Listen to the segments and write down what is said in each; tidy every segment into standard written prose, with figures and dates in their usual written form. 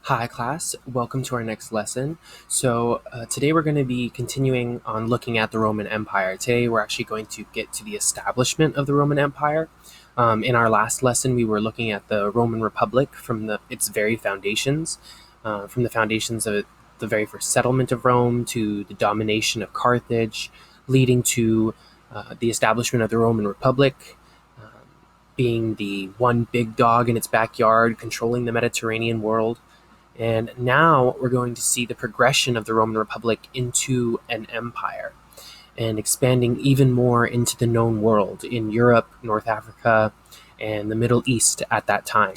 Hi class, welcome to our next lesson. Today we're going to be continuing on looking at the Roman Empire. Today we're actually going to get to the establishment of the Roman Empire. In our last lesson we were looking at the Roman Republic from its very foundations, from the foundations of the very first settlement of Rome to the domination of Carthage, leading to the establishment of the Roman Republic, being the one big dog in its backyard, controlling the Mediterranean world. And now we're going to see the progression of the Roman Republic into an empire and expanding even more into the known world in Europe, North Africa, and the Middle East at that time.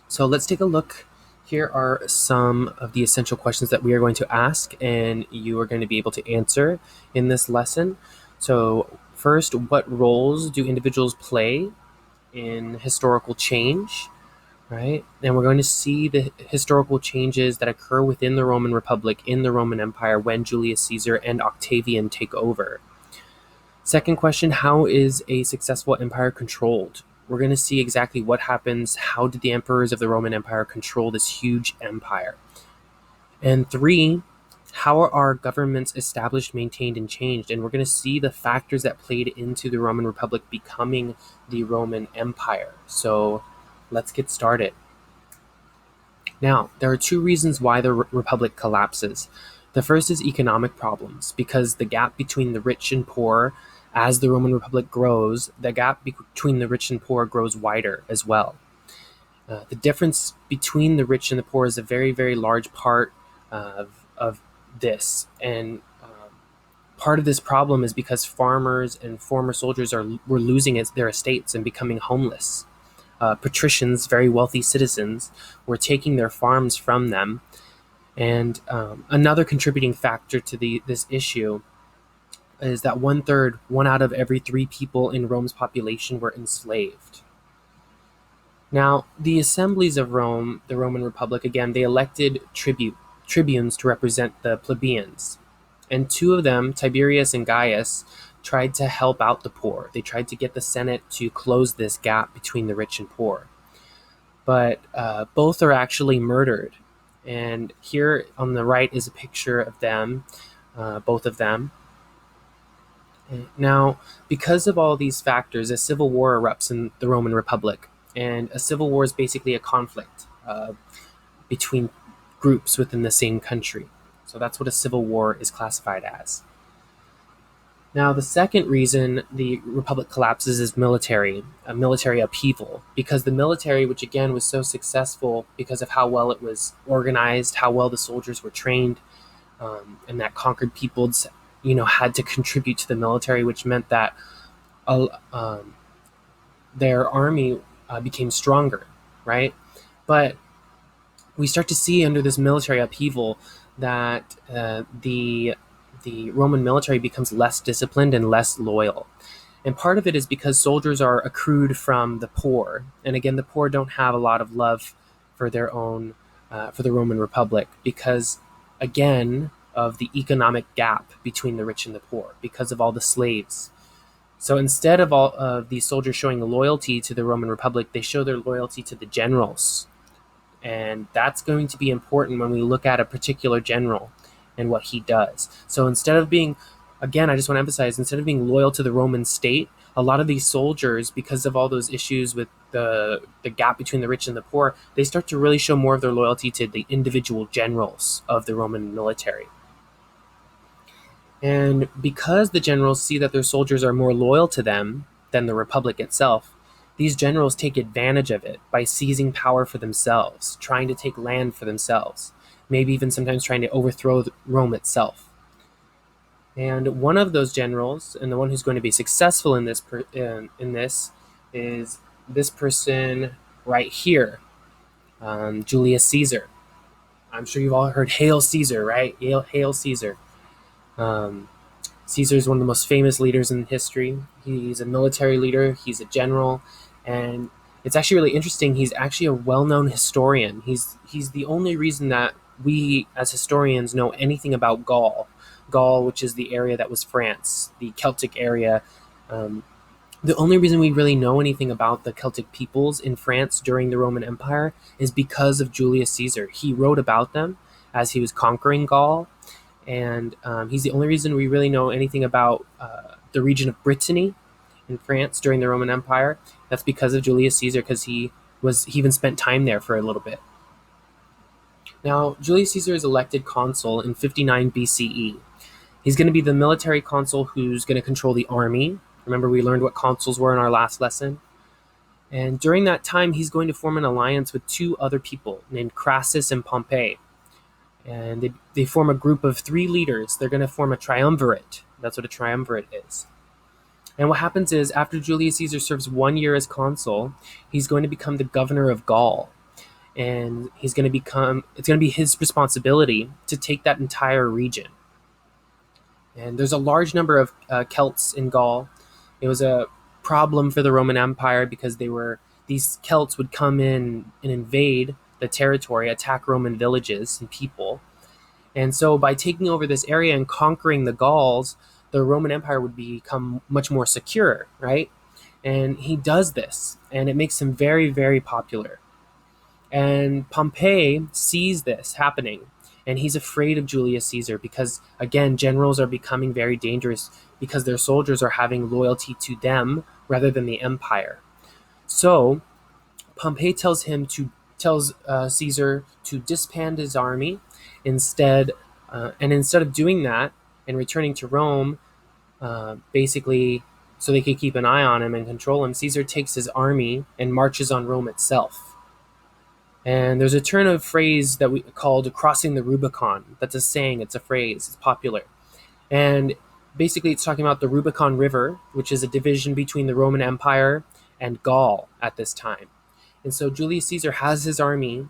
So let's take a look. Here are some of the essential questions that we are going to ask, and you are going to be able to answer in this lesson. So, first, what roles do individuals play in historical change? Right? And we're going to see the historical changes that occur within the Roman Republic, in the Roman Empire, when Julius Caesar and Octavian take over. Second question, how is a successful empire controlled? We're going to see exactly what happens. How did the emperors of the Roman Empire control this huge empire? And three, how are our governments established, maintained, and changed? And we're going to see the factors that played into the Roman Republic becoming the Roman Empire. So let's get started. Now, there are two reasons why the Republic collapses. The first is economic problems, because the gap between the rich and poor, as the Roman Republic grows, the gap between the rich and poor grows wider as well. The difference between the rich and the poor is a very, very large part of this. And part of this problem is because farmers and former soldiers were losing their estates and becoming homeless. Patricians, very wealthy citizens, were taking their farms from them. And another contributing factor to this issue is that one out of every 3 people in Rome's population were enslaved. Now, the assemblies of Rome, the Roman Republic, again, they elected tribunes to represent the plebeians. And 2 of them, Tiberius and Gaius, tried to help out the poor. They tried to get the Senate to close this gap between the rich and poor. But both are actually murdered. And here on the right is a picture of them, both of them. Now, because of all these factors, a civil war erupts in the Roman Republic. And a civil war is basically a conflict between groups within the same country. So that's what a civil war is classified as. Now, the second reason the Republic collapses is a military upheaval, because the military, which again was so successful because of how well it was organized, how well the soldiers were trained, and that conquered peoples, had to contribute to the military, which meant that their army became stronger, right? But we start to see under this military upheaval that the Roman military becomes less disciplined and less loyal. And part of it is because soldiers are accrued from the poor. And again, the poor don't have a lot of love for their own, for the Roman Republic, because, again, of the economic gap between the rich and the poor, because of all the slaves. So instead of all of these soldiers showing loyalty to the Roman Republic, they show their loyalty to the generals. And that's going to be important when we look at a particular general and what he does. So instead of being, again, I just want to emphasize, instead of being loyal to the Roman state, a lot of these soldiers, because of all those issues with the gap between the rich and the poor, they start to really show more of their loyalty to the individual generals of the Roman military. And because the generals see that their soldiers are more loyal to them than the Republic itself, these generals take advantage of it by seizing power for themselves, trying to take land for themselves, maybe even sometimes trying to overthrow Rome itself. And one of those generals, and the one who's going to be successful in this is this person right here, Julius Caesar. I'm sure you've all heard "Hail Caesar," right? Hail Caesar. Caesar is one of the most famous leaders in history. He's a military leader. He's a general, and it's actually really interesting. He's actually a well-known historian. He's the only reason that we as historians know anything about Gaul, which is the area that was France, the Celtic area, The only reason we really know anything about the Celtic peoples in France during the Roman Empire is because of Julius Caesar. He wrote about them as he was conquering Gaul, and he's the only reason we really know anything about the region of Brittany in France during the Roman Empire. That's because of Julius Caesar, because he even spent time there for a little bit. Now, Julius Caesar is elected consul in 59 BCE. He's going to be the military consul who's going to control the army. Remember, we learned what consuls were in our last lesson. And during that time, he's going to form an alliance with two other people named Crassus and Pompey. And they form a group of three leaders. They're going to form a triumvirate. That's what a triumvirate is. And what happens is, after Julius Caesar serves 1 year as consul, he's going to become the governor of Gaul. And it's going to be his responsibility to take that entire region. And there's a large number of Celts in Gaul. It was a problem for the Roman Empire because these Celts would come in and invade the territory, attack Roman villages and people. And so by taking over this area and conquering the Gauls, the Roman Empire would become much more secure, right? And he does this, and it makes him very, very popular. And Pompey sees this happening, and he's afraid of Julius Caesar because, again, generals are becoming very dangerous because their soldiers are having loyalty to them rather than the empire. So Pompey tells Caesar to disband his army instead, and instead of doing that and returning to Rome, basically so they could keep an eye on him and control him, Caesar takes his army and marches on Rome itself. And there's a turn of phrase that we called crossing the Rubicon. That's a saying, it's a phrase, it's popular. And basically it's talking about the Rubicon River, which is a division between the Roman Empire and Gaul at this time. And so Julius Caesar has his army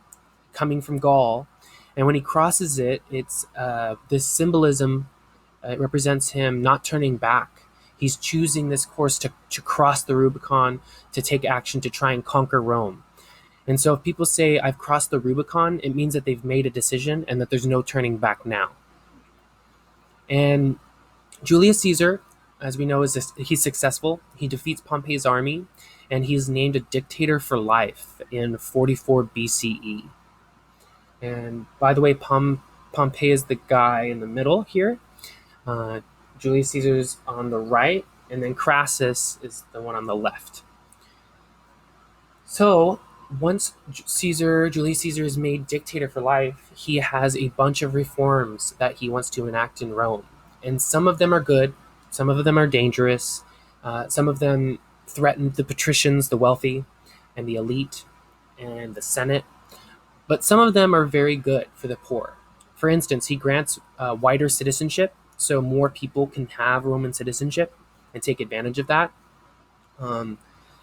coming from Gaul, and when he crosses it, it's this symbolism. It represents him not turning back. He's choosing this course to cross the Rubicon, to take action, to try and conquer Rome. And so if people say, I've crossed the Rubicon, it means that they've made a decision and that there's no turning back now. And Julius Caesar, as we know, he's successful. He defeats Pompey's army, and he's named a dictator for life in 44 BCE. And by the way, Pompey is the guy in the middle here. Julius Caesar's on the right, and then Crassus is the one on the left. So once Julius Caesar is made dictator for life, he has a bunch of reforms that he wants to enact in Rome. And some of them are good, some of them are dangerous, some of them threaten the patricians, the wealthy, and the elite, and the Senate. But some of them are very good for the poor. For instance, he grants wider citizenship, so more people can have Roman citizenship and take advantage of that.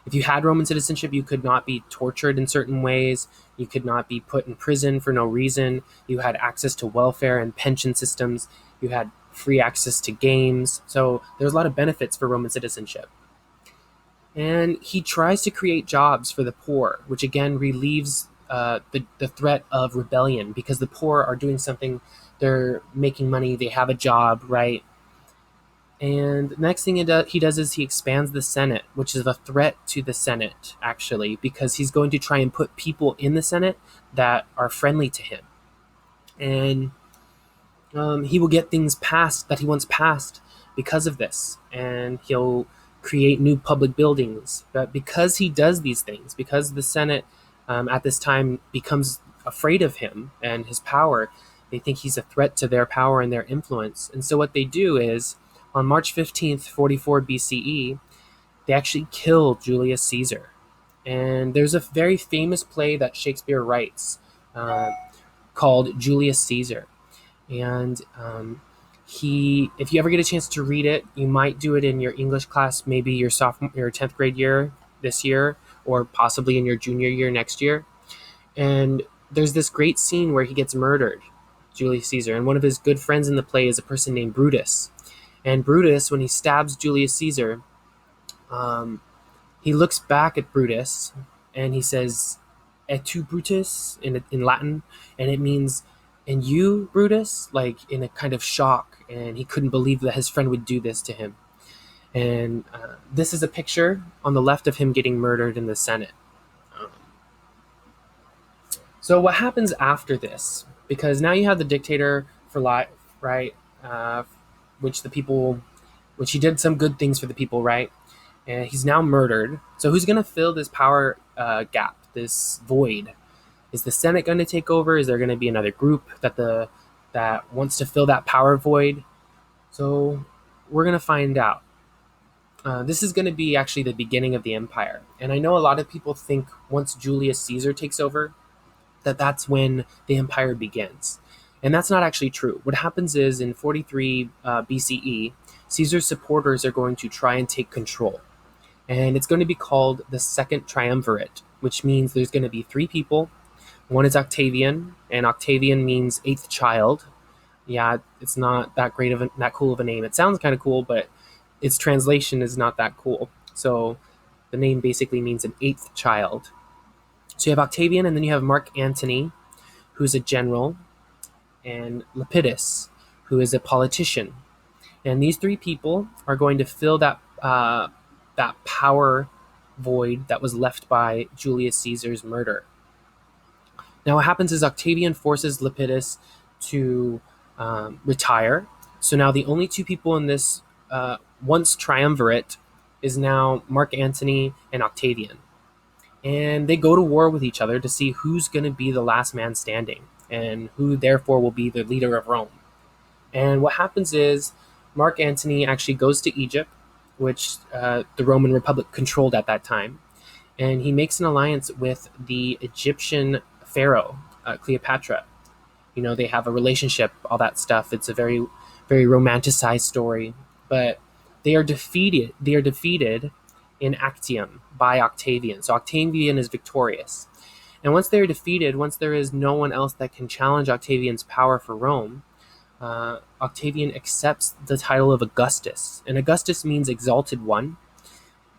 If you had Roman citizenship, you could not be tortured in certain ways. You could not be put in prison for no reason. You had access to welfare and pension systems. You had free access to games. So there's a lot of benefits for Roman citizenship. And he tries to create jobs for the poor, which again relieves the threat of rebellion, because the poor are doing something, they're making money, they have a job, right? And the next thing he does is he expands the Senate, which is a threat to the Senate, actually, because he's going to try and put people in the Senate that are friendly to him. And he will get things passed that he wants passed because of this. And he'll create new public buildings. But because he does these things, because the Senate at this time becomes afraid of him and his power, they think he's a threat to their power and their influence. And so what they do is, on March 15th, 44 BCE, they actually killed Julius Caesar. And there's a very famous play that Shakespeare writes called Julius Caesar. And if you ever get a chance to read it, you might do it in your English class, maybe your 10th grade year this year, or possibly in your junior year next year. And there's this great scene where he gets murdered, Julius Caesar. And one of his good friends in the play is a person named Brutus. And Brutus, when he stabs Julius Caesar, he looks back at Brutus and he says, "Et tu, Brutus," in Latin, and it means, "And you, Brutus," like in a kind of shock, and he couldn't believe that his friend would do this to him. And this is a picture on the left of him getting murdered in the Senate. Um, so what happens after this? Because now you have the dictator for life, right? Uh, which the people, which he did some good things for the people, right? And he's now murdered. So who's going to fill this power gap, this void? Is the Senate going to take over? Is there going to be another group that wants to fill that power void? So we're going to find out. This is going to be actually the beginning of the empire. And I know a lot of people think once Julius Caesar takes over, that's when the empire begins. And that's not actually true. What happens is in 43 BCE, Caesar's supporters are going to try and take control. And it's going to be called the Second Triumvirate, which means there's going to be three people. One is Octavian, and Octavian means eighth child. Yeah, it's not that cool of a name. It sounds kind of cool, but its translation is not that cool. So the name basically means an eighth child. So you have Octavian, and then you have Mark Antony, who's a general, and Lepidus, who is a politician. And these three people are going to fill that power void that was left by Julius Caesar's murder. Now, what happens is Octavian forces Lepidus to retire. So now the only two people in this once triumvirate is now Mark Antony and Octavian. And they go to war with each other to see who's going to be the last man standing and who therefore will be the leader of Rome. And what happens is Mark Antony actually goes to Egypt, which the Roman Republic controlled at that time, and he makes an alliance with the Egyptian pharaoh, Cleopatra. You know, they have a relationship, all that stuff. It's a very, very romanticized story, but they are defeated. They are defeated in Actium by Octavian. So Octavian is victorious. And once they're defeated, once there is no one else that can challenge Octavian's power for Rome, Octavian accepts the title of Augustus. And Augustus means exalted one.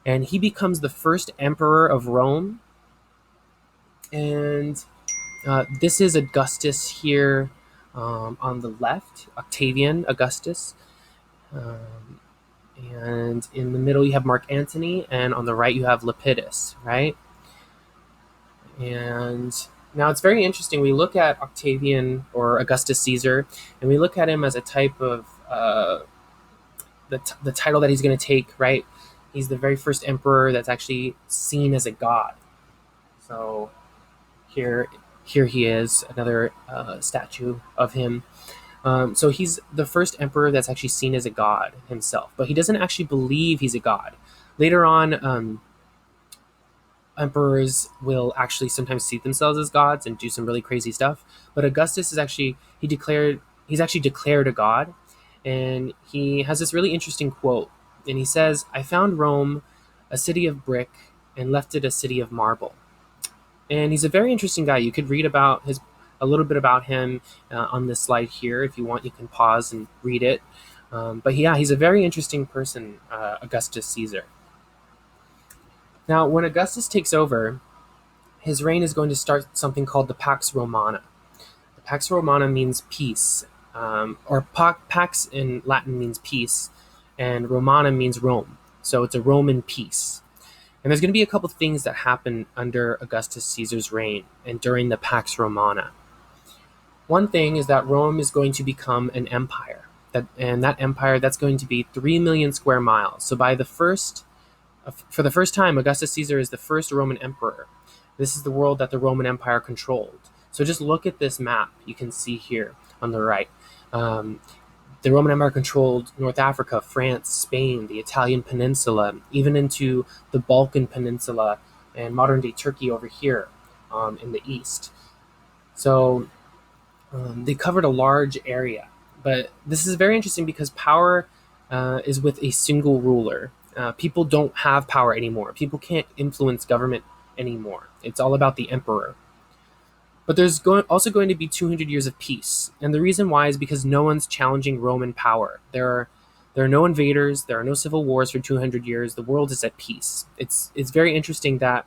And he becomes the first emperor of Rome. And this is Augustus here on the left, Octavian Augustus. And in the middle, you have Mark Antony. And on the right, you have Lepidus, right? And now it's very interesting. We look at Octavian or Augustus Caesar, and we look at him as a type of the title that he's going to take, right? He's the very first emperor that's actually seen as a god. So here he is, another statue of him. So he's the first emperor that's actually seen as a god himself, but he doesn't actually believe he's a god. Later on, emperors will actually sometimes see themselves as gods and do some really crazy stuff. But Augustus is actually he's actually declared a god, and he has this really interesting quote. And he says, "I found Rome a city of brick and left it a city of marble." And he's a very interesting guy. You could read about a little bit about him on this slide here. If you want, you can pause and read it. But yeah, he's a very interesting person, Augustus Caesar. Now, when Augustus takes over, his reign is going to start something called the Pax Romana. The Pax Romana means peace, or Pax in Latin means peace, and Romana means Rome. So it's a Roman peace. And there's going to be a couple things that happen under Augustus Caesar's reign and during the Pax Romana. One thing is that Rome is going to become an empire, and that empire that's going to be 3 million square miles. So for the first time, Augustus Caesar is the first Roman emperor. This is the world that the Roman Empire controlled. So just look at this map you can see here on the right. The Roman Empire controlled North Africa, France, Spain, the Italian peninsula, even into the Balkan peninsula and modern-day Turkey over here in the east. So they covered a large area. But this is very interesting because power is with a single ruler. People don't have power anymore. People can't influence government anymore. It's all about the emperor. But there's also going to be 200 years of peace. And the reason why is because no one's challenging Roman power. There are no invaders. There are no civil wars for 200 years. The world is at peace. It's very interesting that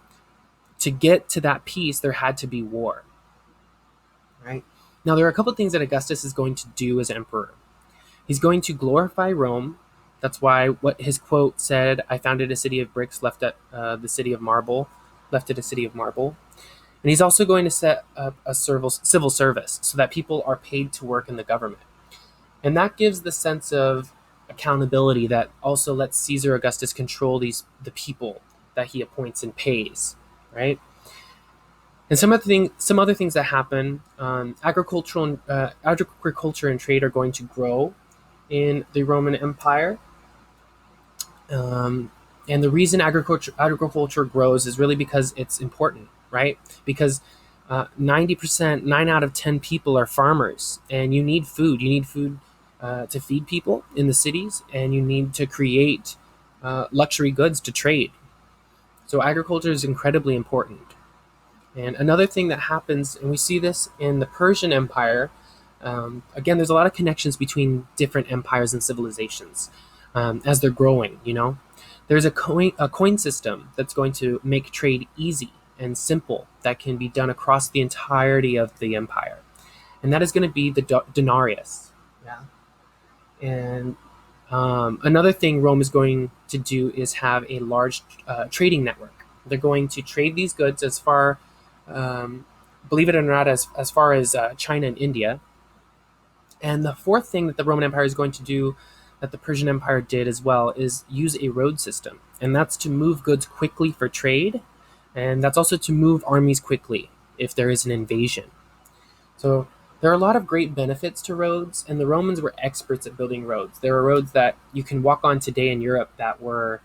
to get to that peace, there had to be war. Right? Now, there are a couple of things that Augustus is going to do as emperor. He's going to glorify Rome, That's why what his quote said, "I founded a city of bricks, left at the city of marble, left it a city of marble." And he's also going to set up a civil service so that people are paid to work in the government. And that gives the sense of accountability that also lets Caesar Augustus control the people that he appoints and pays, right? And some other things that happen, agriculture and trade are going to grow in the Roman Empire. Um, and the reason agriculture grows is really because it's important, right? Because 90%, 9 out of 10 people are farmers, and you need food. You need food to feed people in the cities, and you need to create luxury goods to trade. So agriculture is incredibly important. And another thing that happens, and we see this in the Persian Empire, again, there's a lot of connections between different empires and civilizations as they're growing, you know? There's a coin system that's going to make trade easy and simple that can be done across the entirety of the empire. And that is going to be the denarius. Yeah. And another thing Rome is going to do is have a large trading network. They're going to trade these goods as far, believe it or not, as far as China and India. And the fourth thing that the Roman Empire is going to do, that the Persian Empire did as well, is use a road system. And that's to move goods quickly for trade. And that's also to move armies quickly if there is an invasion. So there are a lot of great benefits to roads, and the Romans were experts at building roads. There are roads that you can walk on today in Europe that were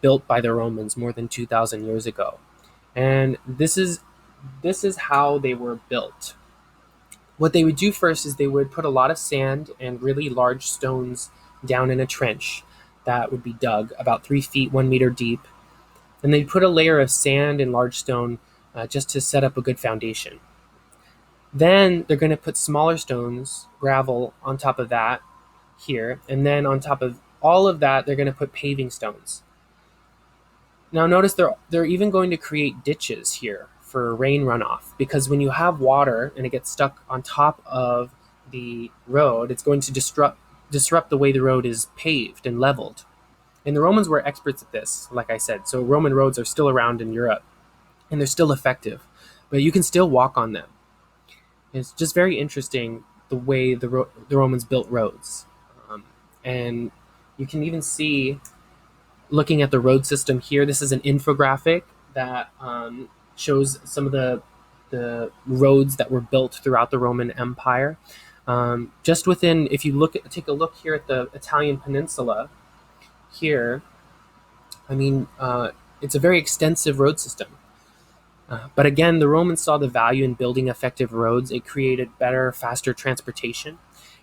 built by the Romans more than 2,000 years ago. And this is how they were built. What they would do first is they would put a lot of sand and really large stones down in a trench that would be dug about 3 feet, 1 meter deep. And they'd put a layer of sand and large stone just to set up a good foundation. Then they're going to put smaller stones, gravel, on top of that here. And then on top of all of that, they're going to put paving stones. Now notice they're even going to create ditches here for rain runoff, because when you have water and it gets stuck on top of the road, it's going to disrupt the way the road is paved and leveled. And the Romans were experts at this, like I said. So Roman roads are still around in Europe, and they're still effective, but you can still walk on them. It's just very interesting the way the Romans built roads. And you can even see, looking at the road system here, this is an infographic that shows some of the roads that were built throughout the Roman Empire. Just within, if you take a look here at the Italian peninsula here, I mean, it's a very extensive road system. But again, the Romans saw the value in building effective roads. It created better, faster transportation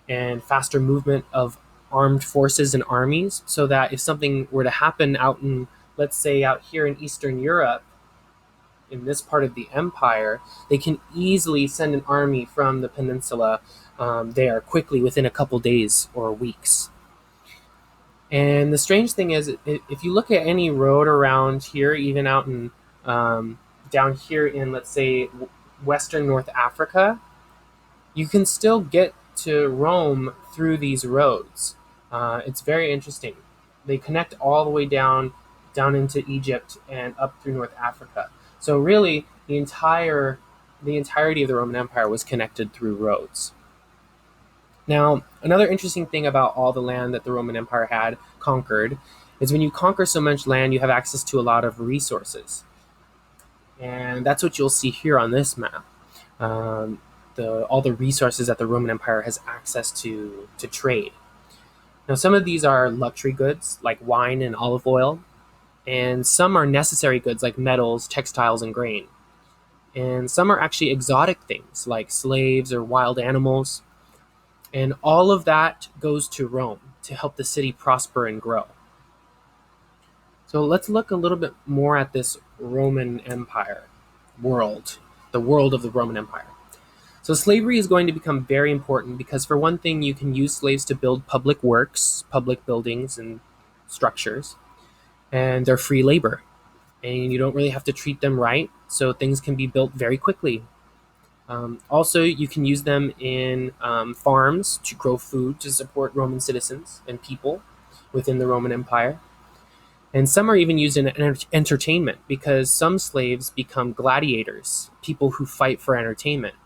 and faster movement of armed forces and armies, so that if something were to happen out in, let's say, out here in Eastern Europe, in this part of the empire, they can easily send an army from the peninsula there quickly within a couple days or weeks. And the strange thing is, if you look at any road around here, even out in down here in, let's say, Western North Africa, you can still get to Rome through these roads. It's very interesting. They connect all the way down into Egypt and up through North Africa. So really, the entirety of the Roman Empire was connected through roads. Now, another interesting thing about all the land that the Roman Empire had conquered is when you conquer so much land, you have access to a lot of resources. And that's what you'll see here on this map. All the resources that the Roman Empire has access to trade. Now, some of these are luxury goods like wine and olive oil, and some are necessary goods like metals, textiles, and grain. And some are actually exotic things like slaves or wild animals. And all of that goes to Rome to help the city prosper and grow. So let's look a little bit more at this Roman Empire world, the world of the Roman Empire. So slavery is going to become very important because, for one thing, you can use slaves to build public works, public buildings, and structures, and they're free labor. And you don't really have to treat them right, so things can be built very quickly. Also, you can use them in farms to grow food to support Roman citizens and people. within the Roman Empire. And some are even used in entertainment because some slaves become gladiators, people who fight for entertainment.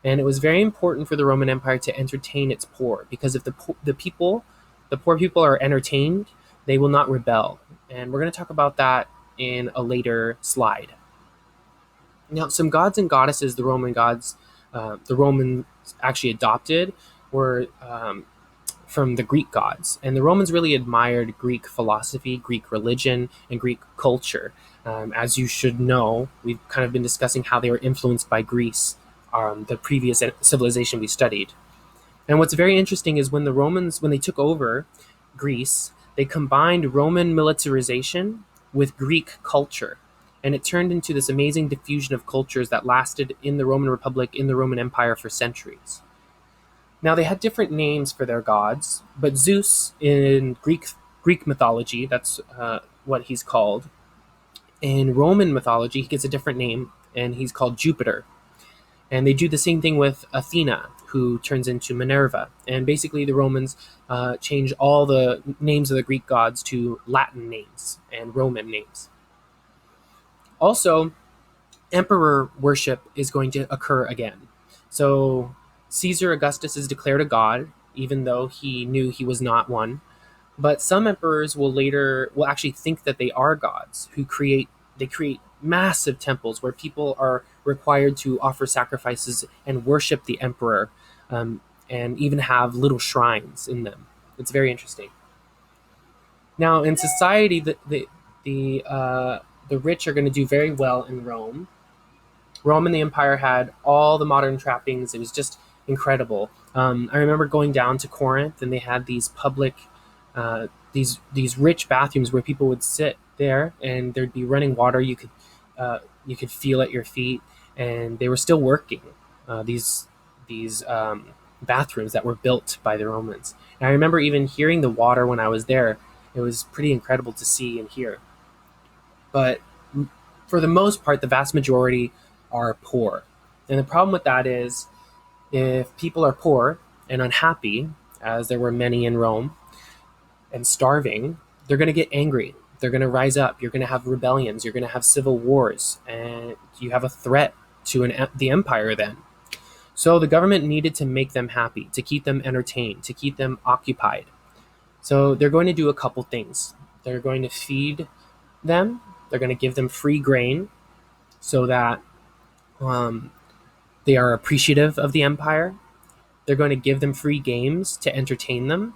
And it was very important for the Roman Empire to entertain its poor because if the poor people are entertained, they will not rebel. And we're going to talk about that in a later slide. Now, some gods and goddesses the Romans actually adopted were from the Greek gods. And the Romans really admired Greek philosophy, Greek religion, and Greek culture. As you should know, we've kind of been discussing how they were influenced by Greece, the previous civilization we studied. And what's very interesting is when the Romans, when they took over Greece, they combined Roman militarization with Greek culture. And it turned into this amazing diffusion of cultures that lasted in the Roman Republic, in the Roman Empire for centuries. Now they had different names for their gods, but Zeus in Greek mythology, that's what he's called. In Roman mythology, he gets a different name, and he's called Jupiter. And they do the same thing with Athena, who turns into Minerva. And basically, the Romans change all the names of the Greek gods to Latin names and Roman names. Also, emperor worship is going to occur again. So Caesar Augustus is declared a god, even though he knew he was not one. But some emperors will actually think that they are gods who create massive temples where people are required to offer sacrifices and worship the emperor, and even have little shrines in them. It's very interesting. Now, in society, the rich are going to do very well in Rome. Rome and the Empire had all the modern trappings. It was just incredible. I remember going down to Corinth, and they had these public, these rich bathrooms where people would sit there, and there'd be running water. You could feel at your feet, and they were still working. These bathrooms that were built by the Romans. And I remember even hearing the water when I was there. It was pretty incredible to see and hear. But for the most part, the vast majority are poor. And the problem with that is if people are poor and unhappy, as there were many in Rome, and starving, they're going to get angry. They're going to rise up. You're going to have rebellions. You're going to have civil wars. And you have a threat to the empire then. So the government needed to make them happy, to keep them entertained, to keep them occupied. So they're going to do a couple things. They're going to feed them. They're going to give them free grain so that they are appreciative of the empire. They're going to give them free games to entertain them.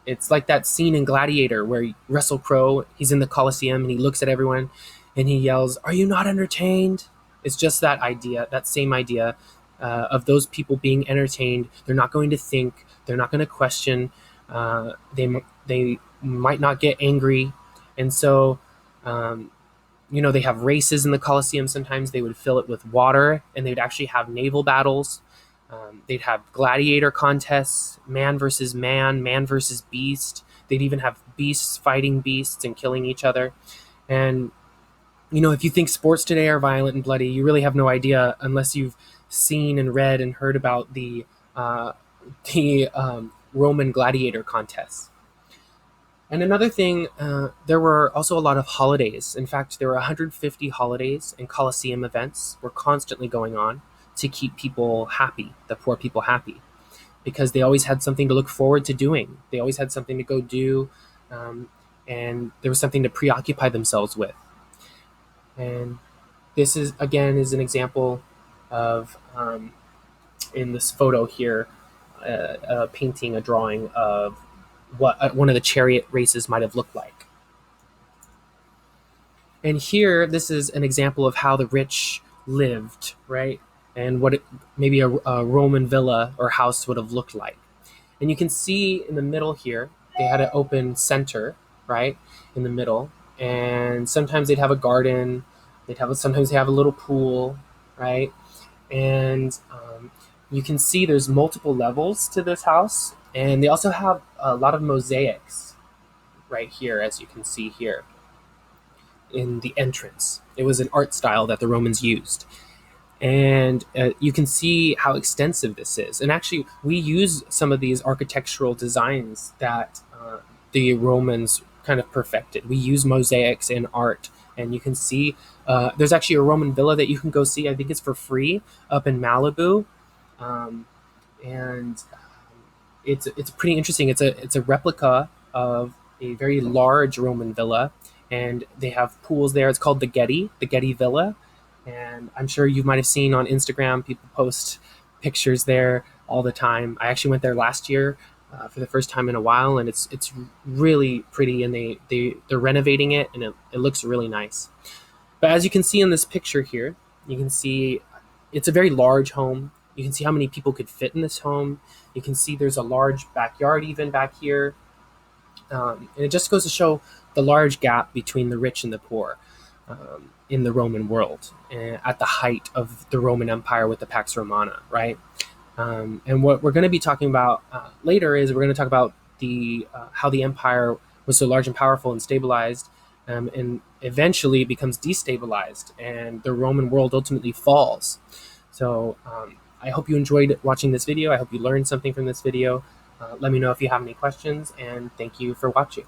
It's like that scene in Gladiator where Russell Crowe, he's in the Colosseum and he looks at everyone and he yells, "Are you not entertained?" It's just that idea, that same idea of those people being entertained. They're not going to think. They're not going to question. They might not get angry. And so, they have races in the Colosseum. Sometimes they would fill it with water, and they'd actually have naval battles. They'd have gladiator contests, man versus man versus beast. They'd even have beasts fighting beasts and killing each other. And, if you think sports today are violent and bloody, you really have no idea unless you've seen and read and heard about the Roman gladiator contests. And another thing, there were also a lot of holidays. In fact, there were 150 holidays and Colosseum events were constantly going on to keep people happy, the poor people happy, because they always had something to look forward to doing. They always had something to go do, and there was something to preoccupy themselves with. And this is an example of, in this photo here, a painting, a drawing of what one of the chariot races might have looked like. And here, this is an example of how the rich lived, right? And what maybe a Roman villa or house would have looked like. And you can see in the middle here, they had an open center, right, in the middle. And sometimes they'd have a garden. Sometimes they have a little pool, right? And you can see there's multiple levels to this house. And they also have a lot of mosaics right here, as you can see here in the entrance. It was an art style that the Romans used. And you can see how extensive this is. And actually, we use some of these architectural designs that the Romans kind of perfected. We use mosaics in art, and you can see there's actually a Roman villa that you can go see. I think it's for free up in Malibu, um, and it's pretty interesting. It's a replica of a very large Roman villa, and they have pools there. It's called the Getty Villa, and I'm sure you might have seen on Instagram people post pictures there all the time. I actually went there last year for the first time in a while, and it's really pretty, and they're renovating it, and it looks really nice. But as you can see in this picture here, you can see it's a very large home. You can see how many people could fit in this home. You can see there's a large backyard even back here. And it just goes to show the large gap between the rich and the poor in the Roman world at the height of the Roman Empire with the Pax Romana, right? And what we're going to be talking about later is we're going to talk about the how the empire was so large and powerful and stabilized, and eventually becomes destabilized, and the Roman world ultimately falls. So I hope you enjoyed watching this video. I hope you learned something from this video. Let me know if you have any questions, and thank you for watching.